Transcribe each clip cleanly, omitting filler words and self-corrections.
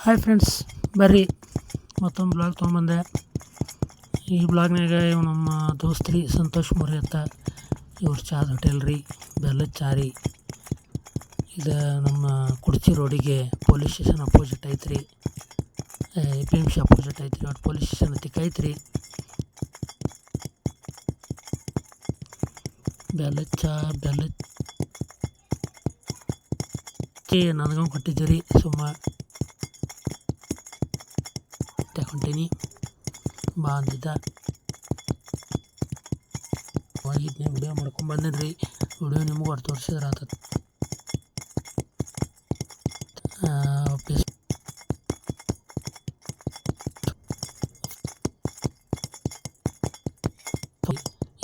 Hi friends, ಬರ್ರಿ ಮತ್ತೊಂದು blog ತೊಗೊಂಬಂದೆ. ಈ ಬ್ಲಾಗ್ನಾಗ ಇವು ನಮ್ಮ ದೋಸ್ತ್ರಿ ಸಂತೋಷ್ ಮೋರಿ ಅಂತ. ಇವ್ರ ಚಾದ ಹೋಟೆಲ್ ರೀ, ಬೆಲ್ಲದ ಚಾ ರೀ. ಇದು ನಮ್ಮ ಕುಡ್ಚಿ ರೋಡಿಗೆ ಪೊಲೀಸ್ ಸ್ಟೇಷನ್ ಅಪೋಸಿಟ್ ಐತ್ರಿ, PMC ಅಪೋಸಿಟ್ ಐತ್ರಿ. ಒಟ್ಟು ಪೊಲೀಸ್ ಸ್ಟೇಷನ್ ಹತ್ತಿರ ಐತ್ರಿ. ಬೆಲ್ಲದ ಚಾ ನನಗೂ ಕೊಟ್ಟಿದ್ದೀವಿ ರೀ. ಸುಮ್ಮ ತಗೊಂಡೀನಿ, ಬಾ ಅಂದಿದ್ದ. ಹೋಗಿದ್ನಿ, ವಿಡಿಯೋ ಮಾಡ್ಕೊಂಬಂದೇನಿ ರೀ. ವಿಡಿಯೋ ನಿಮಗೂ ಅಷ್ಟು ತೋರಿಸಿದ್ರೆ ಆತದ.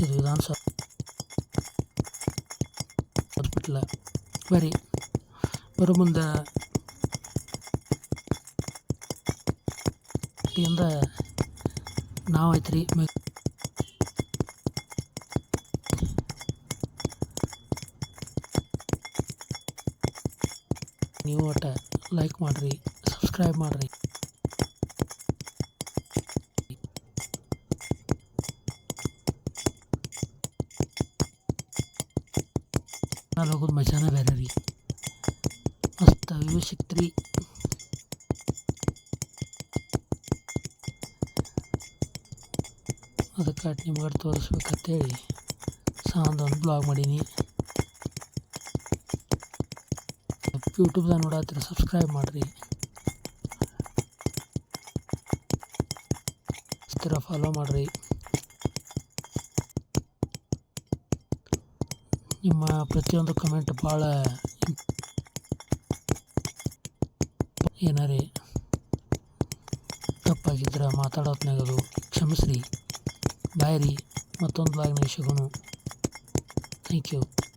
ಇದು ವಿಧಾನಸೌಧ ಹಾಸ್ಪಿಟ್ಲ ಬರೋ ಮುಂದೆ ನಾವು ಐತ್ರಿ. ನೀವು ಒಟ್ಟು ಲೈಕ್ ಮಾಡಿರಿ, ಸಬ್ಸ್ಕ್ರೈಬ್ ಮಾಡಿರಿ. ಅಲ್ಲಿ ಹೋಗೋದು ಮಜಾನ ಬೇರೆ ರೀ. ಮಸ್ತ್ ವ್ಯೂ ಸಿಕ್ತ್ರಿ. ಅದಕ್ಕೆ ನಿಮ್ಗೆ ತೋರಿಸ್ಬೇಕಂತೇಳಿ ಒಂದು ಬ್ಲಾಗ್ ಮಾಡೀನಿ. ಯೂಟ್ಯೂಬ್ದಾಗ ನೋಡತ್ತೀರಿ, ಸಬ್ಸ್ಕ್ರೈಬ್ ಮಾಡಿರಿ, ಫಾಲೋ ಮಾಡಿರಿ. ನಿಮ್ಮ ಪ್ರತಿಯೊಂದು ಕಮೆಂಟ್ ಭಾಳ ಏನಾರೇ ತಪ್ಪಾಗಿದ್ರೆ ಮಾತಾಡೋತ್ನಾಗದು ಕ್ಷಮಿಸ್ರಿ. ಬಾಯ್ ರೀ, ಮತ್ತೊಂದು ಬ್ಲಾಗ್ನಾಗ ಸಿಗೋಣ. Thank you.